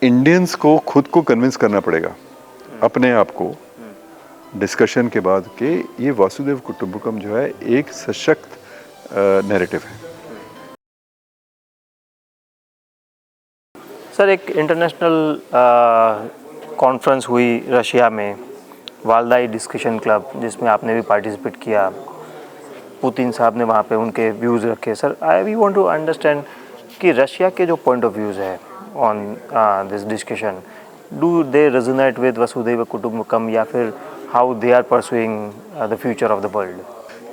Indians को खुद को कन्विंस करना पड़ेगा अपने आप को डिस्कशन के बाद कि ये वासुदेव कुटुंबकम जो है एक सशक्त नैरेटिव है। सर, एक इंटरनेशनल कॉन्फ्रेंस हुई रशिया में, वालदाई डिस्कशन क्लब, जिसमें आपने भी पार्टिसिपेट किया। पुतिन साहब ने वहाँ पे उनके व्यूज़ रखे। Sir, I we want to understand कि रशिया के जो पॉइंट ऑफ व्यूज़ है on this discussion, do they resonate with Vasudhaiva Kutumbakam, या फिर how they are pursuing the future of the world?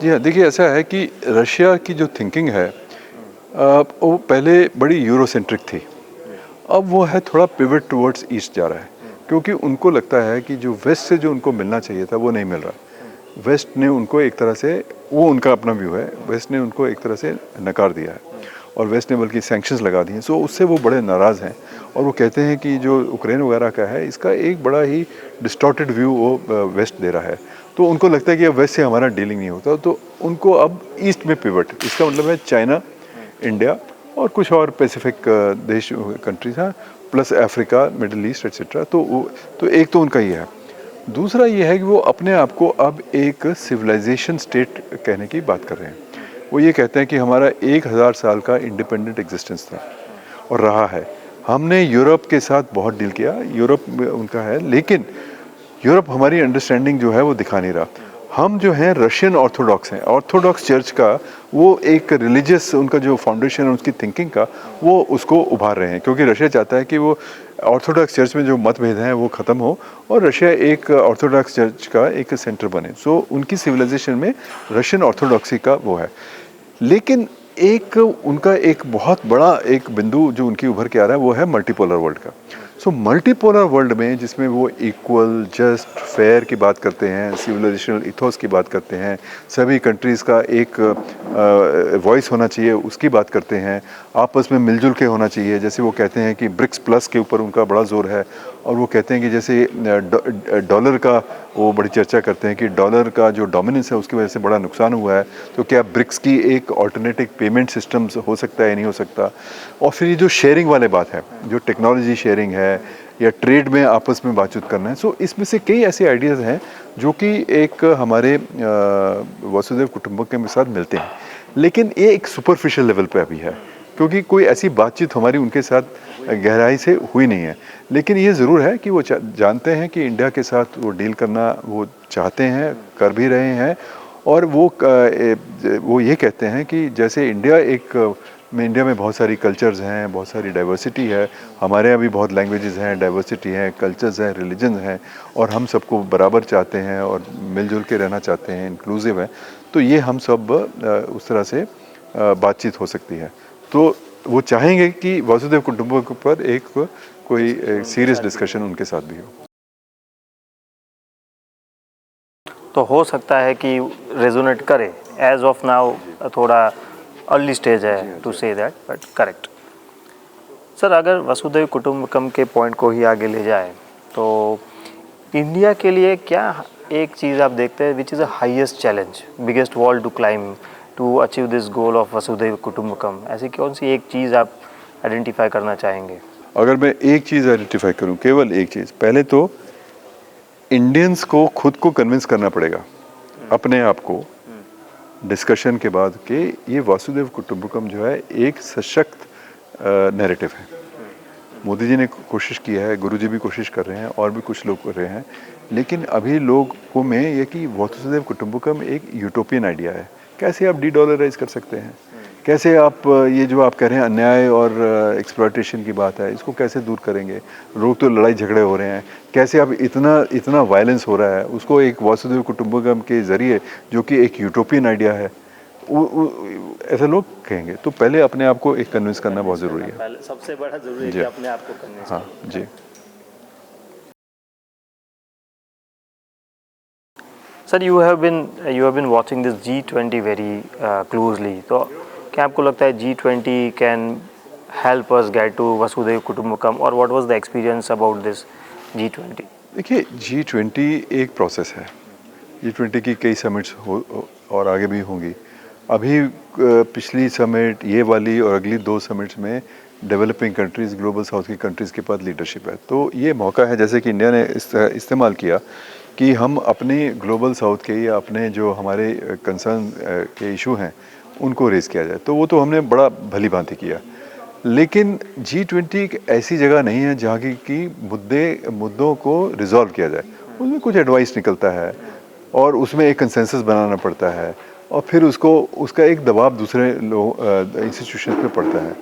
जी हाँ, देखिए ऐसा है कि रशिया की जो थिंकिंग है वो पहले बड़ी यूरोसेंट्रिक थी। अब वो है थोड़ा पिवट टुवर्ड्स ईस्ट जा रहा है, क्योंकि उनको लगता है कि जो वेस्ट से जो उनको मिलना चाहिए था वो नहीं मिल रहा। वेस्ट ने उनको एक तरह से, वो उनका अपना व्यू है, वेस्ट ने उनको एक तरह से नकार दिया है और वेस्ट ने बल्कि सैंक्शंस लगा दिए। सो उससे वो बड़े नाराज़ हैं और वो कहते हैं कि जो यूक्रेन वगैरह का है इसका एक बड़ा ही डिस्टॉर्टेड व्यू वो वेस्ट दे रहा है। तो उनको लगता है कि अब वेस्ट से हमारा डीलिंग नहीं होता, तो उनको अब ईस्ट में पिवट, इसका मतलब है चाइना, इंडिया और कुछ और पैसिफिक देश कंट्रीज हैं, plus Africa, middle east etcetera. तो एक तो उनका ये है। दूसरा ये है कि वो अपने आप को अब एक सिविलाइजेशन स्टेट कहने की बात कर रहे हैं। वो ये कहते हैं कि हमारा 1000 साल का इंडिपेंडेंट एग्जिस्टेंस था और रहा है। हमने यूरोप के साथ बहुत डील किया, यूरोप उनका है, लेकिन यूरोप हमारी अंडरस्टैंडिंग जो है वो दिखा नहीं रहा। हम जो हैं रशियन ऑर्थोडॉक्स हैं, ऑर्थोडॉक्स चर्च का वो एक रिलीजियस उनका जो फाउंडेशन है उसकी थिंकिंग का, वो उसको उभार रहे हैं, क्योंकि रशिया चाहता है कि वो ऑर्थोडॉक्स चर्च में जो मतभेद हैं वो ख़त्म हो और रशिया एक ऑर्थोडॉक्स चर्च का एक सेंटर बने। सो उनकी सिविलाइजेशन में रशियन ऑर्थोडॉक्सी का वो है। लेकिन एक उनका एक बहुत बड़ा एक बिंदु जो उनकी उभर के आ रहा है वो है मल्टीपोलर वर्ल्ड का। सो मल्टीपोलर वर्ल्ड में जिसमें वो इक्वल, जस्ट, फेयर की बात करते हैं, सिविलाइजेशनल इथोस की बात करते हैं, सभी कंट्रीज़ का एक वॉइस होना चाहिए उसकी बात करते हैं, आपस में मिलजुल के होना चाहिए। जैसे वो कहते हैं कि ब्रिक्स प्लस के ऊपर उनका बड़ा जोर है और वो कहते हैं कि जैसे डॉलर का वो बड़ी चर्चा करते हैं कि डॉलर का जो डोमिनेंस है उसकी वजह से बड़ा नुकसान हुआ है, तो क्या ब्रिक्स की एक ऑल्टरनेटिव पेमेंट सिस्टम्स हो सकता है, नहीं हो सकता। और फिर ये जो शेयरिंग वाले बात है, जो टेक्नोलॉजी शेयरिंग है या ट्रेड में आपस में बातचीत करना है, सो इसमें से कई ऐसे आइडियाज़ हैं जो कि एक हमारे वसुधैव कुटुंबकम के साथ मिलते हैं, लेकिन ये एक सुपरफिशियल लेवल पे अभी है, क्योंकि कोई ऐसी बातचीत हमारी उनके साथ गहराई से हुई नहीं है। लेकिन ये ज़रूर है कि वो जानते हैं कि इंडिया के साथ वो डील करना वो चाहते हैं, कर भी रहे हैं। और वो ये कहते हैं कि जैसे इंडिया में बहुत सारी कल्चर्स हैं, बहुत सारी डाइवर्सिटी है, हमारे यहाँ भी बहुत लैंग्वेजेस हैं, डाइवर्सिटी है, कल्चर्स हैं, रिलीजन हैं, और हम सबको बराबर चाहते हैं और मिलजुल के रहना चाहते हैं, इंक्लूसिव है। तो ये हम सब उस तरह से बातचीत हो सकती है। तो वो चाहेंगे कि वासुदेव कुटुंबकम पर एक कोई सीरियस डिस्कशन उनके साथ भी हो। तो हो सकता है कि रेजोनेट करे। एज ऑफ नाउ थोड़ा अर्ली स्टेज है to say that, but correct. Sir, अगर वसुधैव कुटुंबकम के पॉइंट को ही आगे ले जाए तो इंडिया के लिए क्या एक चीज़ आप देखते हैं which is a highest challenge, biggest wall to climb to achieve this goal of वसुधैव कुटुंबकम? ऐसी कौन सी एक चीज़ आप आइडेंटिफाई करना चाहेंगे? अगर मैं एक चीज़ आइडेंटिफाई करूं, केवल एक चीज़, पहले तो इंडियंस को खुद को कन्विंस करना पड़ेगा अपने आप को डिस्कशन के बाद कि ये वासुदेव कुटुंबकम जो है एक सशक्त नैरेटिव है। मोदी जी ने कोशिश किया है, गुरुजी भी कोशिश कर रहे हैं और भी कुछ लोग कर रहे हैं, लेकिन अभी लोगों में ये कि वासुदेव कुटुंबकम एक यूटोपियन आइडिया है। कैसे आप डीडॉलराइज कर सकते हैं, कैसे आप ये जो आप कह रहे हैं अन्याय और एक्सप्लॉयटेशन की बात है, इसको कैसे दूर करेंगे। लोग तो लड़ाई झगड़े हो रहे हैं, कैसे आप इतना वायलेंस हो रहा है उसको एक वासुदेव कुटुंबकम के ज़रिए, जो कि एक यूटोपियन आइडिया है, ऐसे लोग कहेंगे। तो पहले अपने आप को एक कन्विंस करना बहुत ज़रूरी है। पहले सबसे बड़ा ज़रूरी है कि अपने आप को कन्विंस। हाँ जी। Sir, you have been watching this G20 very closely, तो क्या आपको लगता है G20 can help us get to Vasudhaiva Kutumbakam, और what was the experience about this G20? देखिए, G20 एक प्रोसेस है। G20 की कई समिट्स हो और आगे भी होंगी। अभी पिछली समिट, ये वाली और अगली 2 समिट्स में डेवलपिंग कंट्रीज़, ग्लोबल साउथ की कंट्रीज़ के पास लीडरशिप है। तो ये मौका है, जैसे कि इंडिया ने इस्तेमाल किया कि हम अपने ग्लोबल साउथ के या अपने जो हमारे कंसर्न के इशू हैं उनको रेज़ किया जाए। तो वो तो हमने बड़ा भली भांति किया। लेकिन G20 एक ऐसी जगह नहीं है जहाँ की मुद्दों को रिजॉल्व किया जाए। उसमें कुछ एडवाइस निकलता है और उसमें एक कंसेंसस बनाना पड़ता है और फिर उसका एक दबाव दूसरे इंस्टीट्यूशन पे पड़ता है।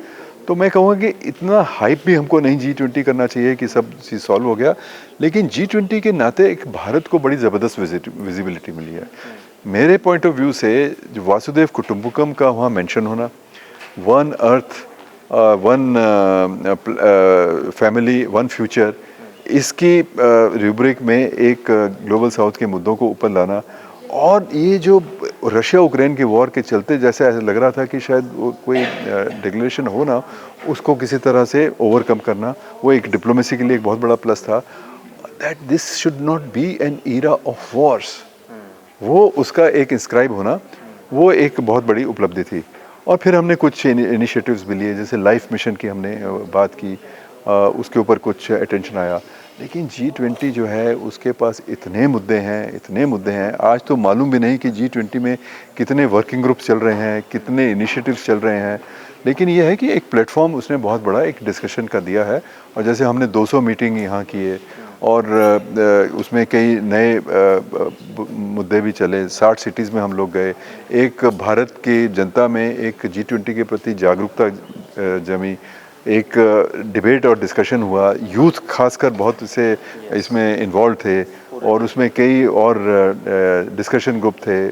तो मैं कहूँगा कि इतना हाइप भी हमको नहीं G20 करना चाहिए कि सब चीज़ सॉल्व हो गया। लेकिन G20 के नाते एक भारत को बड़ी ज़बरदस्त विजिबिलिटी मिली है। मेरे पॉइंट ऑफ व्यू से जो वासुदेव कुटुंबकम का वहाँ मेंशन होना, one earth one family one future, इसकी रूब्रिक में एक ग्लोबल साउथ के मुद्दों को ऊपर लाना, और ये जो रशिया यूक्रेन के वॉर के चलते जैसे ऐसा लग रहा था कि शायद वो कोई डिक्लेरेशन हो ना, उसको किसी तरह से ओवरकम करना, वो एक डिप्लोमेसी के लिए एक बहुत बड़ा प्लस था। That this should not be an era of wars, वो उसका एक इंस्क्राइब होना, वो एक बहुत बड़ी उपलब्धि थी। और फिर हमने कुछ इनिशिएटिव्स भी लिए, जैसे लाइफ मिशन की हमने बात की, उसके ऊपर कुछ अटेंशन आया। लेकिन G20 जो है उसके पास इतने मुद्दे हैं, आज तो मालूम भी नहीं कि G20 में कितने वर्किंग ग्रुप्स चल रहे हैं, कितने इनिशिएटिव्स चल रहे हैं। लेकिन ये है कि एक प्लेटफॉर्म उसने बहुत बड़ा एक डिस्कशन का दिया है। और जैसे हमने 200 मीटिंग यहाँ किए और उसमें कई नए मुद्दे भी चले। 60 सिटीज़ में हम लोग गए। एक भारत की जनता में एक G20 के प्रति जागरूकता जमी, एक डिबेट और डिस्कशन हुआ। यूथ खासकर बहुत से इसमें इन्वॉल्व थे और उसमें कई और डिस्कशन ग्रुप थे।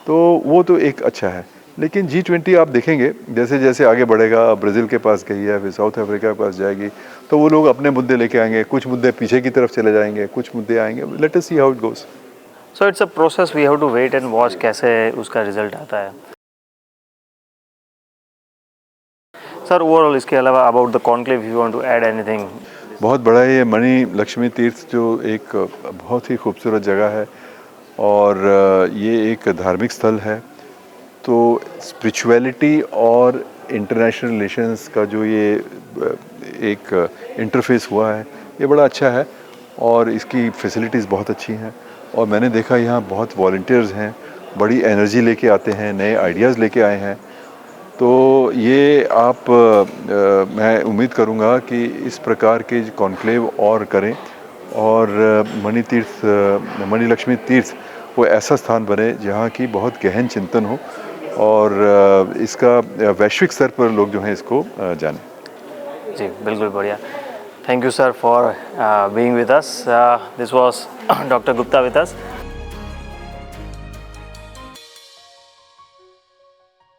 तो वो तो एक अच्छा है। लेकिन G20 आप देखेंगे जैसे जैसे आगे बढ़ेगा, ब्राज़ील के पास गई है, फिर साउथ अफ्रीका के पास जाएगी, तो वो लोग अपने मुद्दे लेके आएंगे, कुछ मुद्दे पीछे की तरफ चले जाएंगे, कुछ मुद्दे आएंगे। Let us see how it goes. So it's a process, we have to wait and watch कैसे उसका रिजल्ट आता है। सर ओवरऑल इसके अलावा about the conclave you want to add anything? बहुत बड़ा ये मणि लक्ष्मी तीर्थ जो एक बहुत ही खूबसूरत जगह है और ये एक धार्मिक स्थल है। तो स्पिरिचुअलिटी और इंटरनेशनल रिलेशंस का जो ये एक इंटरफेस हुआ है, ये बड़ा अच्छा है और इसकी फैसिलिटीज़ बहुत अच्छी हैं। और मैंने देखा यहाँ बहुत वॉलंटियर्स हैं, बड़ी एनर्जी लेके आते हैं, नए आइडियाज़ लेके आए हैं। तो ये मैं उम्मीद करूँगा कि इस प्रकार के कॉन्क्लेव और करें और मणि लक्ष्मी तीर्थ वो ऐसा स्थान बने जहाँ की बहुत गहन चिंतन हो और इसका वैश्विक स्तर पर लोग जो हैं इसको जानें। जी बिल्कुल बढ़िया। Thank you sir for being with us. This was doctor Gupta with us.